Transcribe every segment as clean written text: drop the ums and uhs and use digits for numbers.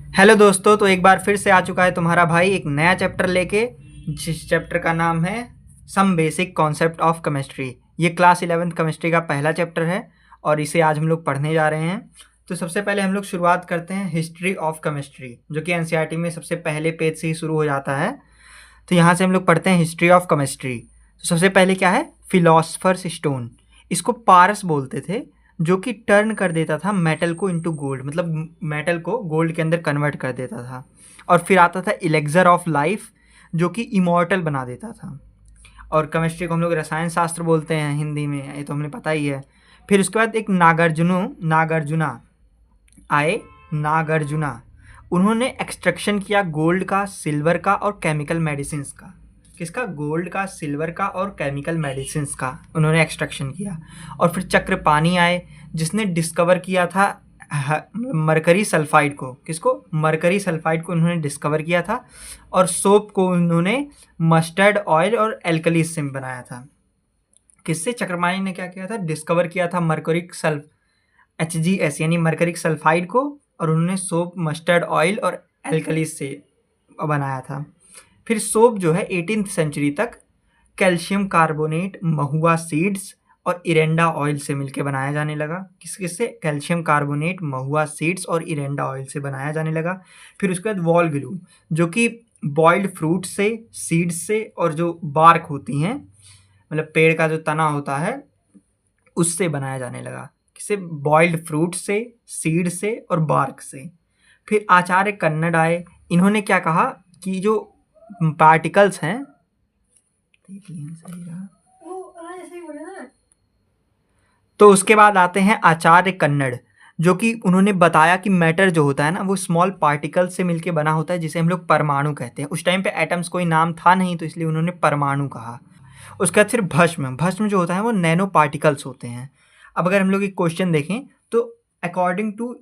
Hello दोस्तों, तो एक बार फिर से आ चुका है तुम्हारा भाई एक नया चैप्टर लेके, जिस चैप्टर का नाम है some basic concept of chemistry. ये क्लास 11th केमिस्ट्री का पहला चैप्टर है और इसे आज हम लोग पढ़ने जा रहे हैं। तो सबसे पहले हम लोग शुरुआत करते हैं हिस्ट्री ऑफ केमिस्ट्री, जो कि एनसीईआरटी में सबसे पहले पेज से ही शुरू हो जाता है। तो यहाँ से हम लोग पढ़ते हैं हिस्ट्री ऑफ केमिस्ट्री। तो सबसे पहले क्या है, फिलोसफर्स स्टोन। इसको पारस बोलते थे, जो कि टर्न कर देता था मेटल को इनटू गोल्ड, मतलब मेटल को गोल्ड के अंदर कन्वर्ट कर देता था। और फिर आता था इलेक्जर ऑफ लाइफ, जो कि इमॉर्टल बना देता था। और केमिस्ट्री को हम लोग रसायन शास्त्र बोलते हैं हिंदी में, ये तो हमने पता ही है। फिर उसके बाद एक नागार्जुना आए। नागार्जुना, उन्होंने एक्सट्रैक्शन किया गोल्ड का, सिल्वर का और केमिकल मेडिसिन्स का। किसका? गोल्ड का, सिल्वर का और केमिकल मेडिसिन्स का उन्होंने एक्सट्रैक्शन किया। और फिर चक्रपाणी आए, जिसने डिस्कवर किया था मरकरी सल्फाइड को। किसको? मरकरी सल्फाइड को उन्होंने डिस्कवर किया था। और सोप को उन्होंने मस्टर्ड ऑयल और एल्कलीस से बनाया था। किससे? चक्रपाणी ने क्या किया था? डिस्कवर किया था मरकरिक सल्फ HgS यानी मरकरिक सल्फाइड को, और उन्होंने सोप मस्टर्ड ऑयल और एल्कलीस से बनाया था। फिर सोप जो है 18th सेंचुरी तक कैल्शियम कार्बोनेट, महुआ सीड्स और इरेंडा ऑयल से मिलकर बनाया जाने लगा। किससे? कैल्शियम कार्बोनेट, महुआ सीड्स और इरेंडा ऑयल से बनाया जाने लगा। फिर उसके बाद वॉल ग्लू, जो कि बॉइल्ड फ्रूट से, सीड्स से और जो बार्क होती हैं, मतलब पेड़ का जो तना होता है, उससे बनाया जाने लगा। किससे? बॉइल्ड फ्रूट से, सीड से और बार्क से। फिर आचार्य कन्नड आए। इन्होंने क्या कहा कि जो पार्टिकल्स हैं, तो उसके बाद आते हैं आचार्य कन्नड़, जो कि उन्होंने बताया कि मैटर जो होता है ना, वो स्मॉल पार्टिकल से मिलके बना होता है, जिसे हम लोग परमाणु कहते हैं। उस टाइम पे एटम्स कोई नाम था नहीं, तो इसलिए उन्होंने परमाणु कहा। उसके बाद फिर भस्म जो होता है वो नैनो पार्टिकल्स होते हैं। अब अगर हम लोग एक क्वेश्चन देखें तो अकॉर्डिंग टू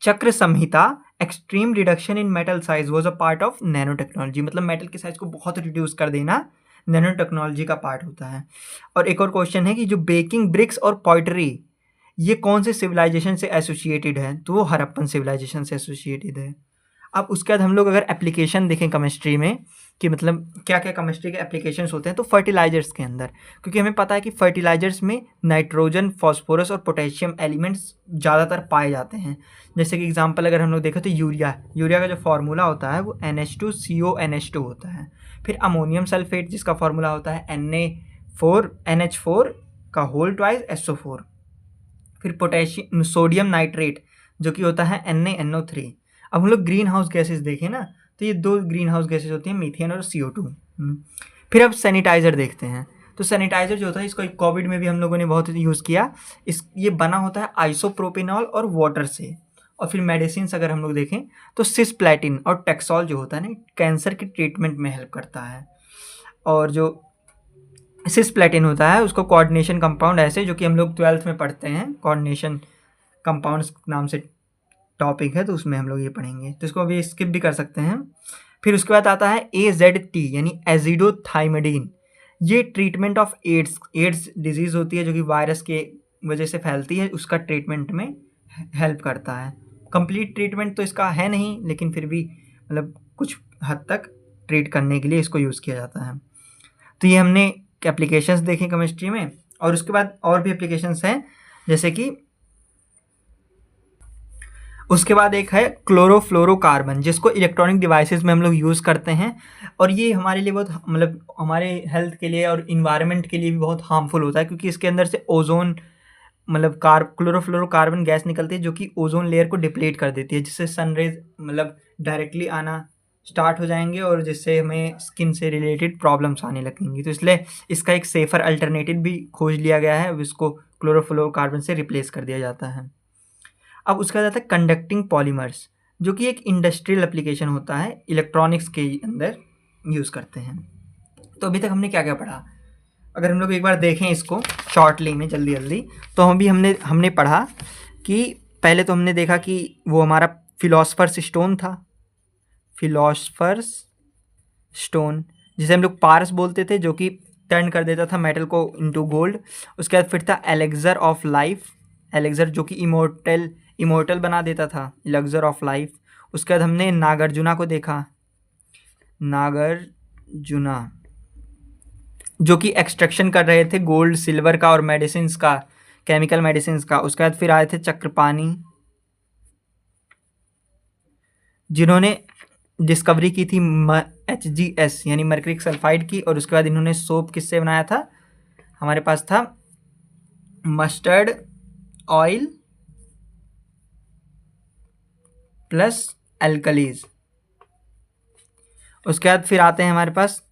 चक्र Samhita, extreme reduction in metal size was a part of nano technology. मतलब मेटल के साइज को बहुत रिड्यूस कर देना नैनो टेक्नोलॉजी का पार्ट होता है। और एक और क्वेश्चन है कि जो बेकिंग ब्रिक्स और पॉटरी, ये कौन से सिविलाइजेशन से एसोसिएटेड है? तो वो हड़प्पन सिविलाइजेशन से एसोसिएटेड है। अब उसके बाद हम लोग अगर एप्लीकेशन देखें केमिस्ट्री में, कि मतलब क्या क्या केमिस्ट्री के एप्लीकेशंस होते हैं, तो फर्टिलाइजर्स के अंदर, क्योंकि हमें पता है कि फर्टिलाइजर्स में नाइट्रोजन, फास्फोरस और पोटेशियम एलिमेंट्स ज़्यादातर पाए जाते हैं। जैसे कि एग्जांपल अगर हम लोग देखें तो यूरिया का जो फार्मूला होता है वो NH2CONH2 होता है। फिर अमोनियम सल्फेट, जिसका फार्मूला होता है NH4 का होल ट्वाइस SO4। फिर पोटेशियम सोडियम नाइट्रेट, जो कि होता है NaNO3। अब हम लोग ग्रीन हाउस गैसेज देखें ना, तो ये दो ग्रीन हाउस गैसेज होती हैं, मीथेन और CO2। फिर अब सैनिटाइज़र देखते हैं। तो सैनिटाइज़र जो होता है, इसको कोविड में भी हम लोगों ने बहुत यूज़ किया। ये बना होता है आइसोप्रोपेनॉल और वाटर से। और फिर मेडिसिन अगर हम लोग देखें तो सिस्प्लैटिन और टेक्सॉल जो होता है ना, कैंसर के ट्रीटमेंट में हेल्प करता है। और जो सिस्प्लैटिन होता है उसको कोऑर्डिनेशन कंपाउंड, ऐसे जो कि हम लोग 12th में पढ़ते हैं, कोऑर्डिनेशन कंपाउंड्स नाम से टॉपिक है, तो उसमें हम लोग ये पढ़ेंगे, तो इसको अभी स्किप भी कर सकते हैं। फिर उसके बाद आता है AZT यानी एजिडोथाइमिडीन। ये ट्रीटमेंट ऑफ एड्स डिजीज़ होती है, जो कि वायरस के वजह से फैलती है, उसका ट्रीटमेंट में हेल्प करता है। कंप्लीट ट्रीटमेंट तो इसका है नहीं, लेकिन फिर भी मतलब कुछ हद तक ट्रीट करने के लिए इसको यूज़ किया जाता है। तो ये हमने एप्लीकेशंस देखे केमिस्ट्री में। और उसके बाद और भी एप्लीकेशंस हैं, जैसे कि उसके बाद एक है क्लोरोफ्लोरोकार्बन, जिसको इलेक्ट्रॉनिक डिवाइसेस में हम लोग यूज़ करते हैं। और ये हमारे लिए बहुत, मतलब हमारे हेल्थ के लिए और इन्वायरमेंट के लिए भी बहुत हार्मफुल होता है, क्योंकि इसके अंदर से ओजोन, मतलब क्लोरोफ्लोरोकार्बन गैस निकलती है, जो कि ओजोन लेयर को डिप्लीट कर देती है, जिससे सनरेज मतलब डायरेक्टली आना स्टार्ट हो जाएंगे, और जिससे हमें स्किन से रिलेटेड प्रॉब्लम्स आने लगेंगी। तो इसलिए इसका एक सेफ़र अल्टरनेटिव भी खोज लिया गया है, अब इसको क्लोरोफ्लोरोकार्बन से रिप्लेस कर दिया जाता है। अब उसका जाता है कंडक्टिंग पॉलीमर्स, जो कि एक इंडस्ट्रियल एप्लीकेशन होता है, इलेक्ट्रॉनिक्स के अंदर यूज़ करते हैं। तो अभी तक हमने क्या क्या पढ़ा? अगर हम लोग एक बार देखें इसको शॉर्टली में, जल्दी, तो हमने पढ़ा कि पहले तो हमने देखा कि वो हमारा फिलोसफर्स स्टोन था, फिलोसफर्स स्टोन, जिसे हम लोग पारस बोलते थे, जो कि टर्न कर देता था मेटल को इनटू गोल्ड। उसके बाद फिर था एलेक्जर ऑफ लाइफ, एलेक्जर जो कि इमोर्टल बना देता था, एलिक्सर ऑफ लाइफ। उसके बाद हमने नागार्जुना को देखा, नागार्जुना जो कि एक्सट्रैक्शन कर रहे थे गोल्ड सिल्वर का और मेडिसिन का, केमिकल मेडिसिन का। उसके बाद फिर आए थे चक्रपाणी, जिन्होंने डिस्कवरी की थी HGS यानी मर्क्यूरिक सल्फाइड की। और उसके बाद इन्होंने सोप किससे बनाया था, हमारे पास था मस्टर्ड ऑयल प्लस एल्कलीज। उसके बाद फिर आते हैं हमारे पास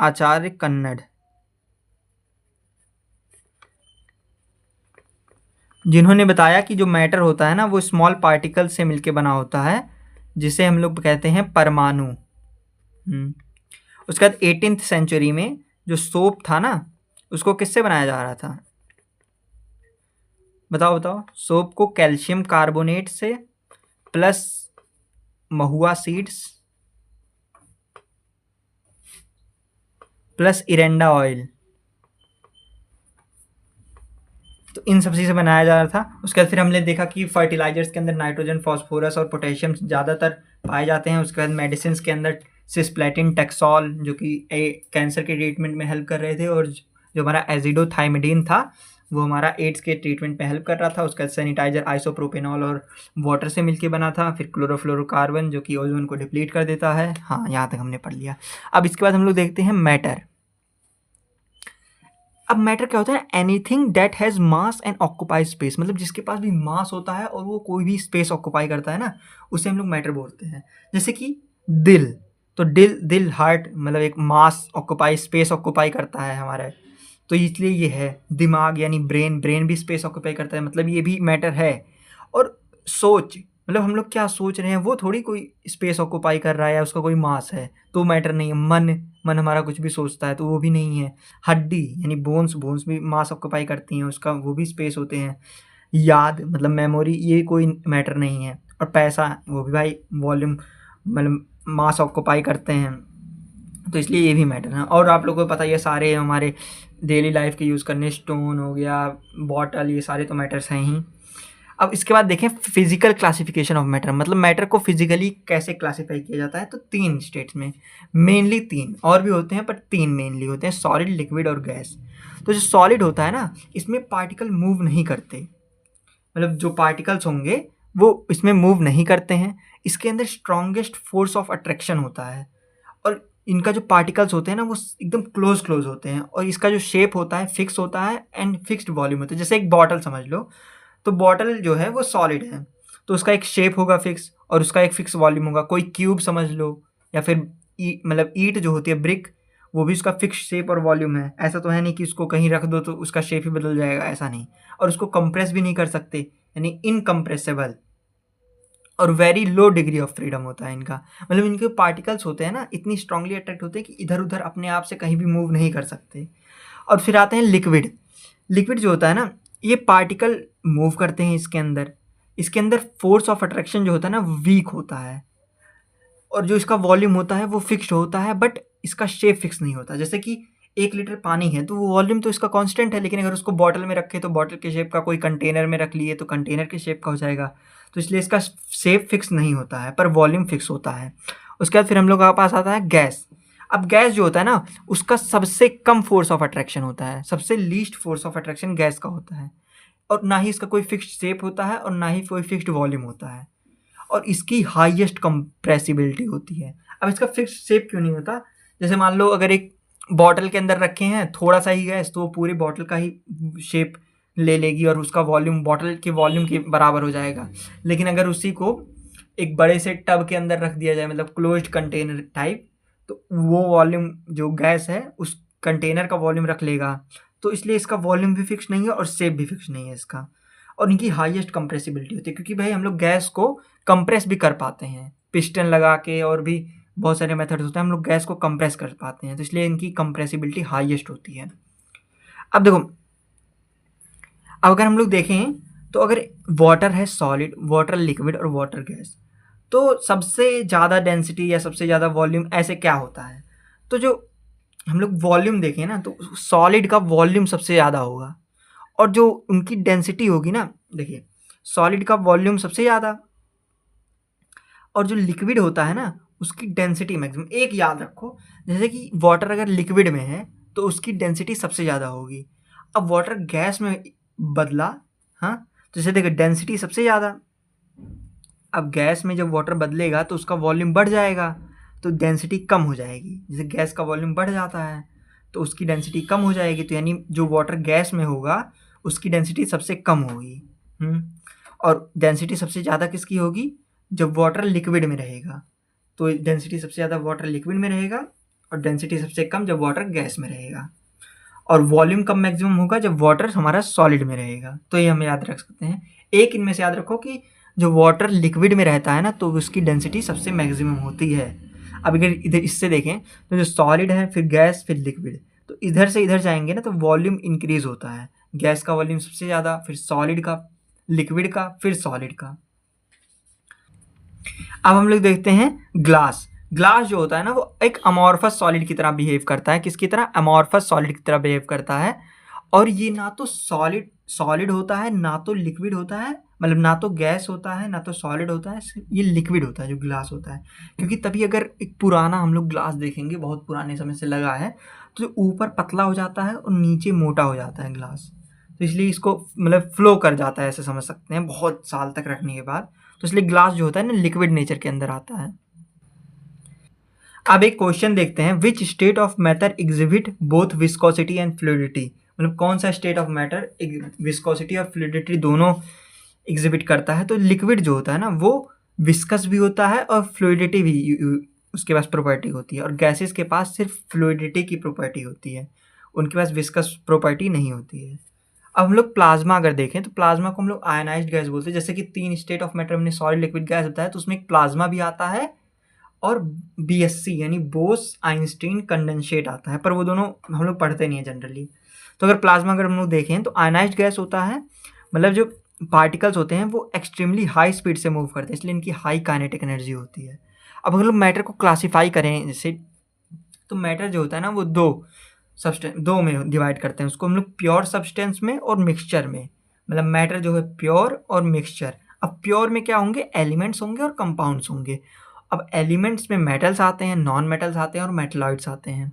आचार्य कन्नड़, जिन्होंने बताया कि जो मैटर होता है ना वो स्मॉल पार्टिकल से मिलके बना होता है, जिसे हम लोग कहते हैं परमाणु। उसके बाद 18th सेंचुरी में जो सोप था ना उसको किससे बनाया जा रहा था, बताओ बताओ। सोप को कैल्शियम कार्बोनेट से प्लस महुआ सीड्स प्लस इरेंडा ऑयल, तो इन सब चीज़ से बनाया जा रहा था। उसके बाद फिर हमने देखा कि फर्टिलाइजर्स के अंदर नाइट्रोजन, फास्फोरस और पोटेशियम ज़्यादातर पाए जाते हैं। उसके बाद मेडिसिन के अंदर सिस्प्लेटिन, टेक्सोल जो कि कैंसर के ट्रीटमेंट में हेल्प कर रहे थे, और जो हमारा एजिडोथाइमिडीन था वो हमारा एड्स के ट्रीटमेंट में हेल्प कर रहा था। उसके बाद सैनिटाइजर आइसोप्रोपेनॉल और वाटर से मिलके बना था। फिर क्लोरोफ्लोरोकार्बन जो कि ओजोन को डिप्लीट कर देता है। हाँ, यहाँ तक हमने पढ़ लिया। अब इसके बाद हम लोग देखते हैं मैटर। अब मैटर क्या होता है, anything that has mass and occupy space, मतलब जिसके पास भी मास होता है और वो कोई भी स्पेस ऑक्यूपाई करता है ना, उसे हम लोग मैटर बोलते हैं। जैसे कि दिल, तो दिल हार्ट मतलब एक मास ऑक्यूपाई, स्पेस ऑक्यूपाई करता है हमारा, तो इसलिए ये है। दिमाग यानी ब्रेन भी स्पेस ऑक्यूपाई करता है, मतलब ये भी मैटर है। और सोच, मतलब हम लोग क्या सोच रहे हैं वो थोड़ी कोई स्पेस ऑक्यूपाई कर रहा है या उसका कोई मास है, तो मैटर नहीं है। मन हमारा कुछ भी सोचता है तो वो भी नहीं है। हड्डी यानी बोन्स भी मास ऑक्यूपाई करती हैं, उसका वो भी स्पेस होते हैं। याद मतलब मेमोरी, ये कोई मैटर नहीं है। और पैसा, वो भी भाई वॉल्यूम मतलब मास ऑक्यूपाई करते हैं, तो इसलिए ये भी मैटर है। और आप लोगों को पता, ये सारे हमारे डेली लाइफ के यूज़ करने, स्टोन हो गया, बॉटल, ये सारे तो मैटर्स हैं ही। अब इसके बाद देखें फिजिकल क्लासिफिकेशन ऑफ मैटर, मतलब मैटर को फिजिकली कैसे क्लासीफाई किया जाता है। तो 3 स्टेट्स में, मेनली 3 और भी होते हैं पर 3 मेनली होते हैं, सॉलिड, लिक्विड और गैस। तो जो सॉलिड होता है ना, इसमें पार्टिकल मूव नहीं करते, मतलब जो पार्टिकल्स होंगे वो इसमें मूव नहीं करते हैं। इसके अंदर स्ट्रॉन्गेस्ट फोर्स ऑफ अट्रैक्शन होता है, और इनका जो पार्टिकल्स होते हैं ना वो एकदम क्लोज होते हैं। और इसका जो शेप होता है फिक्स होता है एंड फिक्स्ड वॉल्यूम होता है। जैसे एक बॉटल समझ लो, तो बॉटल जो है वो सॉलिड है, तो उसका एक शेप होगा फिक्स और उसका एक फिक्स वॉल्यूम होगा। कोई क्यूब समझ लो, या फिर मतलब ईंट जो होती है ब्रिक, वो भी उसका फिक्स शेप और वॉल्यूम है। ऐसा तो है नहीं कि उसको कहीं रख दो तो उसका शेप ही बदल जाएगा, ऐसा नहीं। और उसको कंप्रेस भी नहीं कर सकते, यानी इनकम्प्रेसेबल। और very low degree of freedom होता है इनका, मतलब इनके पार्टिकल्स होते हैं ना इतनी स्ट्रांगली अट्रैक्ट होते हैं कि इधर उधर अपने आप से कहीं भी मूव नहीं कर सकते। और फिर आते हैं लिक्विड। लिक्विड जो होता है ना, ये पार्टिकल मूव करते हैं इसके अंदर फोर्स ऑफ अट्रैक्शन जो होता है ना वीक होता है, और जो इसका वॉल्यूम होता है वो फिक्स्ड होता है, बट इसका शेप फिक्स नहीं होता। जैसे कि 1 लीटर पानी है तो वो वॉल्यूम तो इसका कांस्टेंट है, लेकिन अगर उसको बॉटल में रखे तो बॉटल के शेप का, कोई कंटेनर में रख लिए तो कंटेनर के शेप का हो जाएगा। तो इसलिए इसका शेप फिक्स नहीं होता है पर वॉल्यूम फिक्स होता है। उसके बाद फिर हम लोग के पास आता है गैस। अब गैस जो होता है ना, उसका सबसे कम फोर्स ऑफ अट्रैक्शन होता है, सबसे least force of attraction gas का होता है। और ना ही इसका कोई फिक्स्ड शेप होता है और ना ही कोई फिक्स्ड वॉल्यूम होता है, और इसकी हाईएस्ट कंप्रेसिबिलिटी होती है। अब इसका फिक्स्ड शेप क्यों नहीं होता, जैसे मान लो अगर एक बॉटल के अंदर रखे हैं थोड़ा सा ही गैस, तो वो पूरी बॉटल का ही शेप ले लेगी और उसका वॉल्यूम बॉटल के वॉल्यूम के बराबर हो जाएगा। लेकिन अगर उसी को एक बड़े से टब के अंदर रख दिया जाए, मतलब क्लोज्ड कंटेनर टाइप, तो वो वॉल्यूम जो गैस है उस कंटेनर का वॉल्यूम रख लेगा। तो इसलिए इसका वॉल्यूम भी फिक्स नहीं है और शेप भी फिक्स नहीं है इसका। और इनकी हाईएस्ट कंप्रेसिबिलिटी होती है, क्योंकि भाई हम लोग गैस को कंप्रेस भी कर पाते हैं पिस्टन लगा के, और भी बहुत सारे मेथड्स होते हैं, हम लोग गैस को कंप्रेस कर पाते हैं, तो इसलिए इनकी कंप्रेसिबिलिटी हाईएस्ट होती है। अब देखो, अब अगर हम लोग देखें तो अगर वाटर है सॉलिड, वाटर लिक्विड और वाटर गैस, तो सबसे ज़्यादा डेंसिटी या सबसे ज़्यादा वॉल्यूम ऐसे क्या होता है, तो जो हम लोग वॉल्यूम देखें ना तो सॉलिड का वॉल्यूम सबसे ज़्यादा होगा, और जो उनकी डेंसिटी होगी ना, देखिए सॉलिड का वॉल्यूम सबसे ज़्यादा, और जो लिक्विड होता है ना उसकी डेंसिटी मैक्सिमम। एक याद रखो, जैसे कि वाटर अगर लिक्विड में है तो उसकी डेंसिटी सबसे ज़्यादा होगी। अब वाटर गैस में बदला, हाँ, तो जैसे देखो डेंसिटी सबसे ज़्यादा। अब गैस में जब वाटर बदलेगा तो उसका वॉल्यूम बढ़ जाएगा, तो डेंसिटी कम हो जाएगी। जैसे गैस का वॉल्यूम बढ़ जाता है तो उसकी डेंसिटी कम हो जाएगी, तो यानी जो वाटर गैस में होगा उसकी डेंसिटी सबसे कम होगी। और डेंसिटी सबसे ज़्यादा किसकी होगी? जब वाटर लिक्विड में रहेगा, तो डेंसिटी सबसे ज़्यादा वाटर लिक्विड में रहेगा, और डेंसिटी सबसे कम जब वाटर गैस में रहेगा। और वॉल्यूम कम मैक्सिमम होगा जब वाटर हमारा सॉलिड में रहेगा। तो ये हम याद रख सकते हैं। एक इनमें से याद रखो कि जो वाटर लिक्विड में रहता है ना तो उसकी डेंसिटी सबसे मैक्सिमम होती है। अब अगर इधर इससे देखें तो जो सॉलिड है, फिर गैस, फिर लिक्विड, तो इधर से इधर जाएंगे ना तो वॉल्यूम इंक्रीज होता है। गैस का वॉल्यूम सबसे ज़्यादा, फिर सॉलिड का, लिक्विड का, फिर सॉलिड का। अब हम लोग देखते हैं ग्लास। ग्लास जो होता है ना वो एक अमॉर्फस सॉलिड की तरह बिहेव करता है। किसकी तरह? अमॉर्फस सॉलिड की तरह बिहेव करता है। और ये ना तो सॉलिड होता है, ना तो लिक्विड होता है, मतलब ना तो गैस होता है, ना तो सॉलिड होता है, ये लिक्विड होता है जो ग्लास होता है। क्योंकि तभी अगर एक पुराना हम लोग ग्लास देखेंगे, बहुत पुराने समय से लगा है, तो ऊपर पतला हो जाता है और नीचे मोटा हो जाता है ग्लास। तो इसलिए इसको मतलब फ्लो कर जाता है, ऐसे समझ सकते हैं, बहुत साल तक रखने के बाद। तो इसलिए ग्लास जो होता है ना लिक्विड नेचर के अंदर आता है। अब एक क्वेश्चन देखते हैं, which state of matter exhibit both viscosity and fluidity. मतलब कौन सा स्टेट ऑफ मैटर विस्कोसिटी और फ्लूइडिटी दोनों एग्जिबिट करता है? तो लिक्विड जो होता है ना वो विस्कस भी होता है और फ्लूइडिटी भी उसके पास प्रॉपर्टी होती है। और गैसेस के पास सिर्फ फ्लूइडिटी की प्रॉपर्टी होती है, उनके पास विस्कस प्रॉपर्टी नहीं होती है। अब हम लोग प्लाज्मा अगर देखें तो प्लाज्मा को हम लोग आयनाइज्ड गैस बोलते हैं। जैसे कि 3 स्टेट ऑफ मैटर में सॉलिड, लिक्विड, गैस होता है, तो उसमें एक प्लाज्मा भी आता है और बीएससी यानी बोस आइंस्टीन कंडेंसेट आता है, पर वो दोनों हम लोग पढ़ते नहीं है जनरली। तो अगर प्लाज्मा अगर हम लोग देखें तो आयनाइज्ड गैस होता है, मतलब जो पार्टिकल्स होते हैं वो एक्सट्रीमली हाई स्पीड से मूव करते हैं, इसलिए इनकी हाई काइनेटिक एनर्जी होती है। अब अगर लोग मैटर को क्लासीफाई करें जैसे, तो मैटर जो होता है ना वो दो में डिवाइड करते हैं उसको हम लोग, प्योर सब्सटेंस में और मिक्सचर में। मतलब मैटर जो है प्योर और मिक्सचर। अब प्योर में क्या होंगे? एलिमेंट्स होंगे और कंपाउंड्स होंगे। अब एलिमेंट्स में मेटल्स आते हैं, नॉन मेटल्स आते हैं और मेटलॉइड्स आते हैं।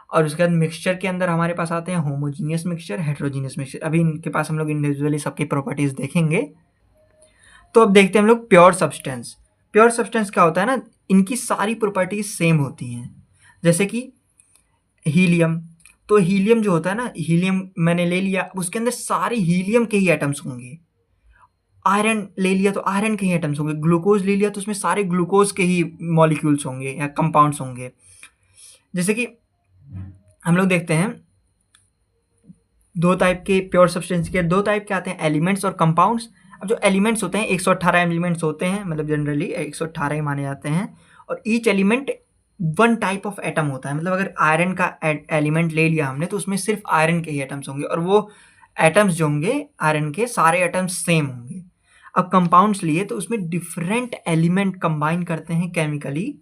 और उसके बाद मिक्सचर के अंदर हमारे पास आते हैं होमोजीनियस मिक्सचर, हेट्रोजीनियस मिक्सचर। अभी इनके पास हम लोग इंडिविजुअली सबकी प्रॉपर्टीज देखेंगे। तो अब देखते हैं हम लोग प्योर सब्सटेंस। प्योर सब्सटेंस क्या होता है ना, इनकी सारी प्रॉपर्टीज सेम होती हैं। जैसे कि हीलियम, तो हीलियम जो होता है ना, हीलियम मैंने ले लिया, उसके अंदर सारे हीलियम के ही एटम्स होंगे। आयरन ले लिया तो आयरन के ही एटम्स होंगे। ग्लूकोज ले लिया तो उसमें सारे ग्लूकोज के ही मॉलिक्यूल्स होंगे या कंपाउंड्स होंगे। जैसे कि हम लोग देखते हैं दो टाइप के प्योर सब्सटेंस के, दो टाइप के आते हैं, एलिमेंट्स और कंपाउंड्स। अब जो एलिमेंट्स होते हैं 118 एलिमेंट्स होते हैं, मतलब जनरली 118 ही माने जाते हैं। और each element one type of atom होता है। मतलब अगर आयरन का एलिमेंट ले लिया हमने तो उसमें सिर्फ आयरन के ही एटम्स होंगे, और वो एटम्स जो होंगे आयरन के सारे एटम्स सेम होंगे। अब कंपाउंड्स लिए तो उसमें डिफरेंट एलिमेंट कंबाइन करते हैं केमिकली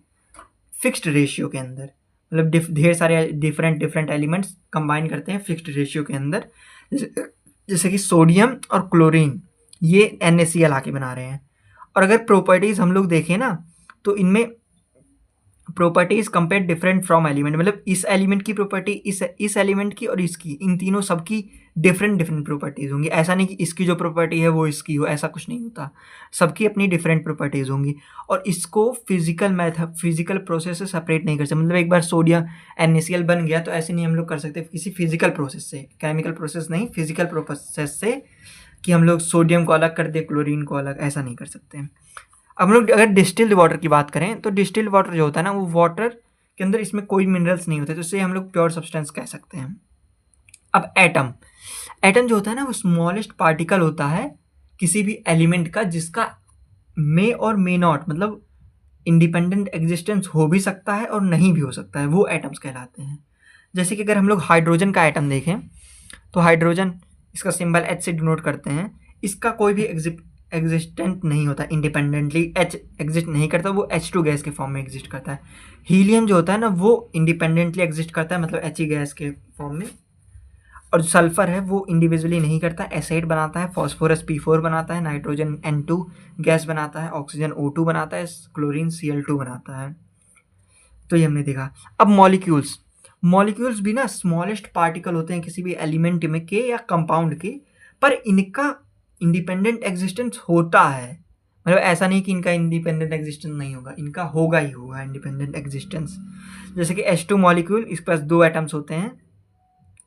फिक्स्ड रेशियो के अंदर। मतलब ढेर सारे डिफरेंट एलिमेंट्स कंबाइन करते हैं फिक्स्ड रेशियो के अंदर। जैसे कि सोडियम और क्लोरीन, ये NaCl आके बना रहे हैं। और अगर प्रॉपर्टीज हम लोग देखें ना तो इनमें properties compare different from element, मतलब इस एलिमेंट की प्रॉपर्टी इस एलिमेंट की और इसकी, इन तीनों सबकी डिफरेंट प्रॉपर्टीज होंगी। ऐसा नहीं कि इसकी जो प्रॉपर्टी है वो इसकी हो, ऐसा कुछ नहीं होता। सबकी अपनी डिफरेंट प्रॉपर्टीज होंगी। और इसको फिजिकल प्रोसेस से सेपरेट नहीं कर सकते। मतलब एक बार सोडियम NaCl बन गया तो ऐसे नहीं हम लोग कर सकते किसी फिजिकल प्रोसेस से, केमिकल प्रोसेस नहीं, फिजिकल प्रोसेस से, कि हम लोग सोडियम को अलग कर दे, क्लोरीन को अलग, ऐसा नहीं कर सकते। अब हम लोग अगर डिस्टिल्ड वाटर की बात करें तो डिस्टिल्ड वाटर जो होता है ना वो वाटर के अंदर इसमें कोई मिनरल्स नहीं होते, तो इससे हम लोग प्योर सब्सटेंस कह सकते हैं। अब एटम जो होता है ना वो स्मॉलेस्ट पार्टिकल होता है किसी भी एलिमेंट का, जिसका मे और मे नॉट, मतलब इंडिपेंडेंट एग्जिस्टेंस हो भी सकता है और नहीं भी हो सकता है, वो एटम्स कहलाते हैं। जैसे कि अगर हम लोग हाइड्रोजन का एटम देखें तो हाइड्रोजन, इसका सिंबल H से डिनोट करते हैं। इसका कोई भी एग्जिस्टेंट नहीं होता, इंडिपेंडेंटली H एग्जिस्ट नहीं करता, वो H2 गैस के फॉर्म में एग्जिस्ट करता है। हीलियम जो होता है ना वो इंडिपेंडेंटली एग्जिस्ट करता है, मतलब He गैस के फॉर्म में। और जो सल्फर है वो इंडिविजुअली नहीं करता, एसिड बनाता है, फॉस्फोरस P4 बनाता है, नाइट्रोजन N2 गैस बनाता है, ऑक्सीजन O2 बनाता है, क्लोरीन Cl2 बनाता है। तो ये हमने देखा। अब मॉलिक्यूल्स भी ना स्मॉलेस्ट पार्टिकल होते हैं किसी भी एलिमेंट में के या कंपाउंड के, पर इनका इंडिपेंडेंट एग्जिस्टेंस होता है। मतलब ऐसा नहीं कि इनका इंडिपेंडेंट एग्जिस्टेंस नहीं होगा, इनका होगा ही होगा इंडिपेंडेंट एग्जिस्टेंस। जैसे कि H2 मॉलिक्यूल, इसके पास 2 एटम्स होते हैं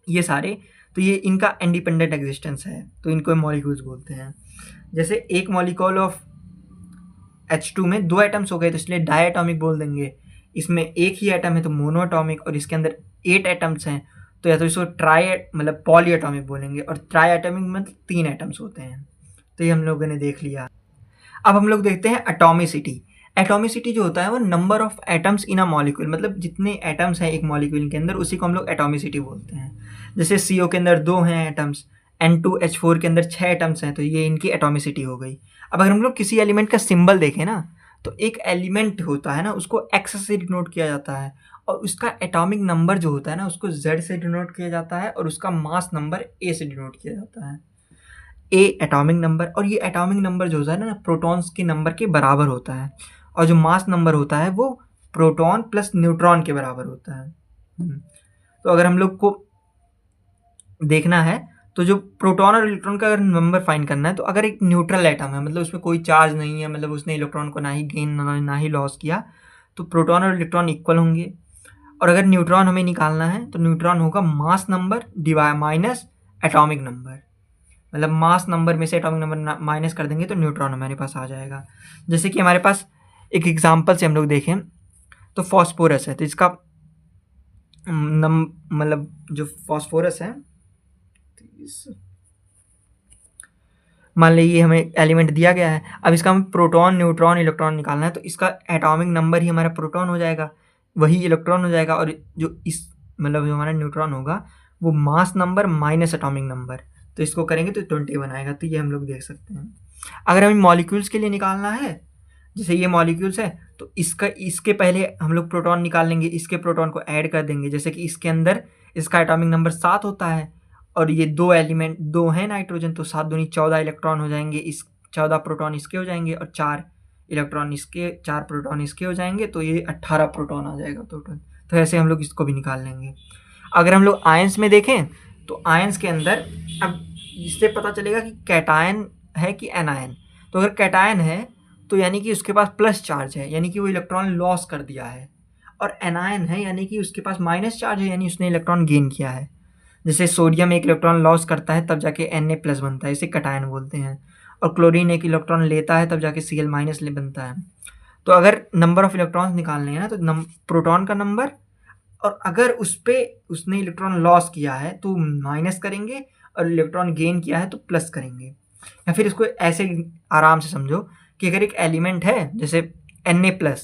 ये सारे, तो ये इनका इंडिपेंडेंट एग्जिस्टेंस है, तो इनको मॉलिक्यूल्स बोलते हैं। जैसे एक मॉलिक्यूल ऑफ H2 में 2 एटम्स हो गए तो इसलिए डायटॉमिक बोल देंगे। इसमें एक ही एटम है तो मोनोएटॉमिक, और इसके अंदर 8 एटम्स हैं तो या तो इसको मतलब पॉलीएटॉमिक बोलेंगे, और ट्राइएटॉमिक मतलब 3 एटम्स होते हैं। तो ये हम लोगों ने देख लिया। अब हम लोग देखते हैं एटॉमिसिटी। एटॉमिसिटी जो होता है वो number of atoms in a molecule, मतलब जितने एटम्स हैं एक मॉलिक्यूल के अंदर उसी को हम लोग एटॉमिसिटी बोलते हैं। जैसे CO के अंदर 2 हैं एटम्स, N2H4 के अंदर 6 एटम्स हैं, तो ये इनकी एटॉमिसिटी हो गई। अब अगर हम लोग किसी एलिमेंट का सिंबल देखें ना, तो एक एलिमेंट होता है ना उसको X से डिनोट किया जाता है, और उसका एटॉमिक नंबर जो होता है ना उसको Z से डिनोट किया जाता है, और उसका मास नंबर A से डिनोट किया जाता है। A एटॉमिक नंबर, और ये एटॉमिक नंबर जो होता है ना प्रोटॉन्स के नंबर के बराबर होता है, और जो मास नंबर होता है वो प्रोटॉन प्लस न्यूट्रॉन के बराबर होता है। तो अगर हम लोग को देखना है तो जो प्रोटॉन और इलेक्ट्रॉन का अगर नंबर फाइंड करना है, तो अगर एक न्यूट्रल एटम है, मतलब उसमें कोई चार्ज नहीं है, मतलब उसने इलेक्ट्रॉन को ना ही गेन ना ही लॉस किया, तो प्रोटॉन और इलेक्ट्रॉन इक्वल होंगे। और अगर न्यूट्रॉन हमें निकालना है तो न्यूट्रॉन होगा mass number minus atomic number, मतलब मास नंबर में से एटॉमिक नंबर माइनस कर देंगे तो न्यूट्रॉन हमारे पास आ जाएगा। जैसे कि हमारे पास एक एग्जांपल से हम लोग देखें तो फॉस्फोरस है, तो इसका मतलब जो फॉस्फोरस है, मान लीजिए हमें एलिमेंट दिया गया है, अब इसका हमें प्रोटॉन न्यूट्रॉन इलेक्ट्रॉन निकालना है, तो इसका एटॉमिक नंबर ही हमारा प्रोटॉन हो जाएगा, वही इलेक्ट्रॉन हो जाएगा, और जो इस मतलब जो हमारा न्यूट्रॉन होगा वो mass number minus atomic number, तो इसको करेंगे तो 21 आएगा। तो ये हम लोग देख सकते हैं। अगर हमें मॉलिक्यूल्स के लिए निकालना है, जैसे ये मॉलिक्यूल्स है तो इसके पहले हम लोग प्रोटॉन निकाल लेंगे, इसके प्रोटॉन को ऐड कर देंगे। जैसे कि इसके अंदर इसका एटॉमिक नंबर 7 होता है, और ये 2 एलिमेंट 2 हैं नाइट्रोजन, तो 7 दूनी 14 इलेक्ट्रॉन हो जाएंगे, इस 14 प्रोटॉन इसके हो जाएंगे, और 4 इलेक्ट्रॉन इसके, 4 प्रोटॉन इसके हो जाएंगे, तो ये 18 प्रोटॉन आ जाएगा टोटल। तो ऐसे हम लोग इसको भी निकाल लेंगे। अगर हम लोग आयंस में देखें तो आयंस के अंदर अब इससे पता चलेगा कि कैटायन है कि एनायन। तो अगर कैटायन है तो यानी कि उसके पास प्लस चार्ज है, यानी कि वो इलेक्ट्रॉन लॉस कर दिया है, और एनायन है यानी कि उसके पास माइनस चार्ज है, यानी उसने इलेक्ट्रॉन गेन किया है। जैसे सोडियम एक इलेक्ट्रॉन लॉस करता है तब जाके Na+ बनता है, इसे कैटायन बोलते हैं, और क्लोरीन एक इलेक्ट्रॉन लेता है तब जाके Cl- बनता है। तो अगर नंबर ऑफ इलेक्ट्रॉन्स निकालने हैं ना, तो प्रोटॉन का नंबर, और अगर उसने इलेक्ट्रॉन लॉस किया है तो माइनस करेंगे, और इलेक्ट्रॉन गेन किया है तो प्लस करेंगे। या फिर इसको ऐसे आराम से समझो कि अगर एक एलिमेंट है जैसे Na+,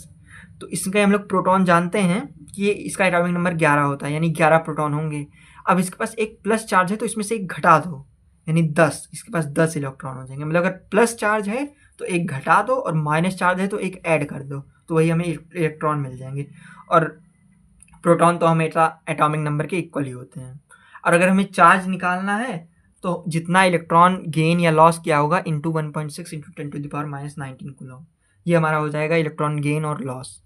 तो इसका हम लोग प्रोटॉन जानते हैं कि इसका एटॉमिक नंबर 11 होता है, यानी 11 प्रोटॉन होंगे। अब इसके पास एक प्लस चार्ज है तो इसमें से एक घटा दो, यानी 10, इसके पास 10 इलेक्ट्रॉन हो जाएंगे। मतलब अगर प्लस चार्ज है तो एक घटा दो, और माइनस चार्ज है तो एक ऐड कर दो, तो वही हमें इलेक्ट्रॉन मिल जाएंगे। और प्रोटॉन तो हमेशा एटॉमिक नंबर के इक्वल ही होते हैं। और अगर हमें चार्ज निकालना है तो जितना इलेक्ट्रॉन गेन या लॉस किया होगा इंटू 1.6 इंटू 10⁻⁹ कूलम, ये हमारा हो जाएगा इलेक्ट्रॉन गेन और लॉस।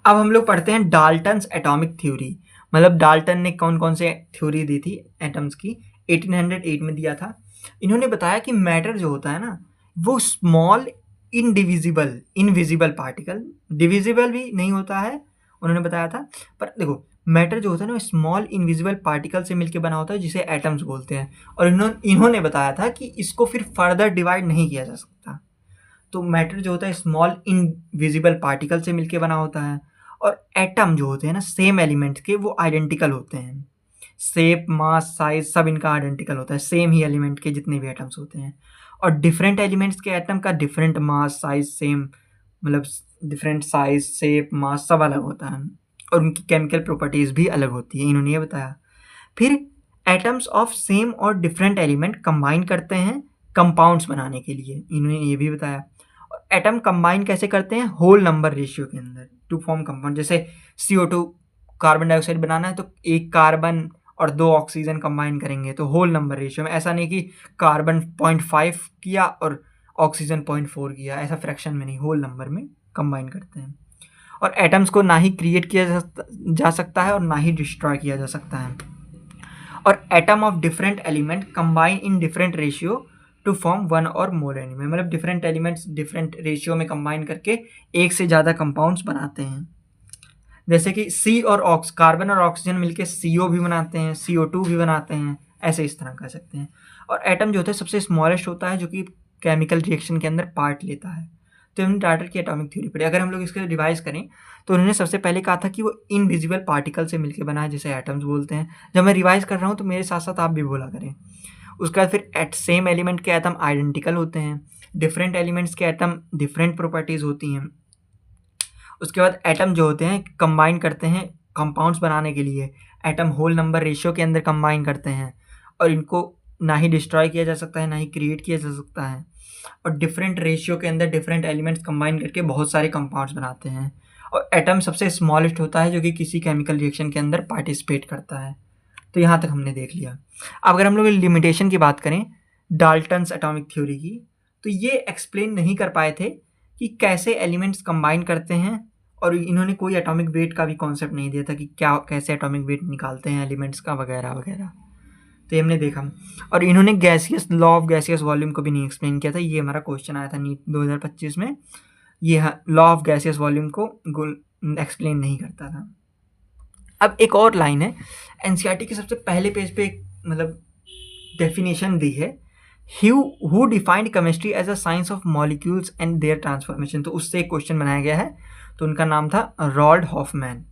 अब हम लोग पढ़ते हैं डाल्टन्स एटॉमिक थ्योरी, मतलब डाल्टन ने कौन कौन से थ्योरी दी थी एटम्स की, 1808 में दिया था। इन्होंने बताया कि मैटर जो होता है ना वो स्मॉल इनविजिबल पार्टिकल, डिविजिबल भी नहीं होता है उन्होंने बताया था, पर देखो मैटर जो होता है ना स्मॉल इनविजिबल पार्टिकल से मिलकर बना होता है जिसे एटम्स बोलते हैं। और इन्होंने बताया था कि इसको फिर फर्दर डिवाइड नहीं किया जा सकता। तो मैटर जो होता है स्मॉल इनविजिबल पार्टिकल से मिलकर बना होता है, और एटम जो होते हैं ना सेम एलिमेंट्स के वो आइडेंटिकल होते हैं, शेप मास साइज सब इनका आइडेंटिकल होता है, सेम ही एलिमेंट के जितने भी एटम्स होते हैं। और डिफरेंट एलिमेंट्स के एटम का डिफरेंट मास साइज सेम, मतलब डिफरेंट साइज शेप मास सब अलग होता है, और उनकी केमिकल प्रॉपर्टीज भी अलग होती है, इन्होंने ये बताया। फिर एटम्स ऑफ सेम और डिफरेंट एलिमेंट कंबाइन करते हैं कंपाउंड्स बनाने के लिए, इन्होंने ये भी बताया। और एटम कंबाइन कैसे करते हैं, होल नंबर रेशियो के अंदर टू फॉर्म कंपाउंड। जैसे CO2 कार्बन डाइऑक्साइड बनाना है तो एक कार्बन और 2 ऑक्सीजन कंबाइन करेंगे तो होल नंबर रेशियो में, ऐसा नहीं कि कार्बन 0.5 किया और ऑक्सीजन 0.4 किया, ऐसा फ्रैक्शन में नहीं, होल नंबर में कंबाइन करते हैं। और एटम्स को ना ही क्रिएट किया जा सकता है और ना ही डिस्ट्रॉय किया जा सकता है। और atom of different element combine in different ratio two form one और मोर एनिमे, मतलब डिफरेंट एलिमेंट्स डिफरेंट रेशियो में कंबाइन करके एक से ज़्यादा कंपाउंड्स बनाते हैं। जैसे कि सी और कार्बन और ऑक्सीजन मिलके CO भी बनाते हैं, CO2 भी बनाते हैं, ऐसे इस तरह कर सकते हैं। और एटम जो होता है सबसे स्मॉलेस्ट होता है, जो कि केमिकल रिएक्शन के अंदर पार्ट लेता है। तो हमने डार्टर की एटॉमिक थ्योरी पढ़ी। अगर हम लोग इसके रिवाइज करें तो उन्होंने सबसे पहले कहा था कि वो इनविजिबल पार्टिकल से मिलकर बना है, जिसे एटम्स बोलते हैं। जब मैं रिवाइज कर रहा हूँ तो मेरे साथ साथ आप भी बोला करें। उसके बाद फिर सेम एलिमेंट के एटम आइडेंटिकल होते हैं, डिफरेंट एलिमेंट्स के एटम डिफरेंट प्रॉपर्टीज़ होती हैं। उसके बाद एटम जो होते हैं कंबाइन करते हैं कंपाउंड्स बनाने के लिए, एटम होल नंबर रेशियो के अंदर कंबाइन करते हैं, और इनको ना ही डिस्ट्रॉय किया जा सकता है ना ही क्रिएट किया जा सकता है। और डिफरेंट रेशियो के अंदर डिफरेंट एलिमेंट्स कंबाइन करके बहुत सारे कंपाउंड्स बनाते हैं। और एटम सबसे स्मॉलेस्ट होता है जो कि किसी केमिकल रिएक्शन के अंदर पार्टिसिपेट करता है। तो यहाँ तक हमने देख लिया। अब अगर हम लोग लिमिटेशन की बात करें डाल्टन्स एटॉमिक थ्योरी की, तो ये एक्सप्लेन नहीं कर पाए थे कि कैसे एलिमेंट्स कंबाइन करते हैं, और इन्होंने कोई एटॉमिक वेट का भी कॉन्सेप्ट नहीं दिया था कि क्या कैसे एटॉमिक वेट निकालते हैं एलिमेंट्स का वगैरह वगैरह। तो हमने देखा। और इन्होंने gaseous law of gaseous volume को भी नहीं एक्सप्लेन किया था। ये हमारा क्वेश्चन आया था नीट 2025 में, ये लॉ ऑफ गैसियस वॉल्यूम को एक्सप्लेन नहीं करता था। अब एक और लाइन है एनसीईआरटी के सबसे पहले पेज पे, मतलब डेफिनेशन दी है, who defined chemistry as a science of molecules and their transformation. तो उससे एक क्वेश्चन बनाया गया है, तो उनका नाम था रॉल्ड हॉफमैन।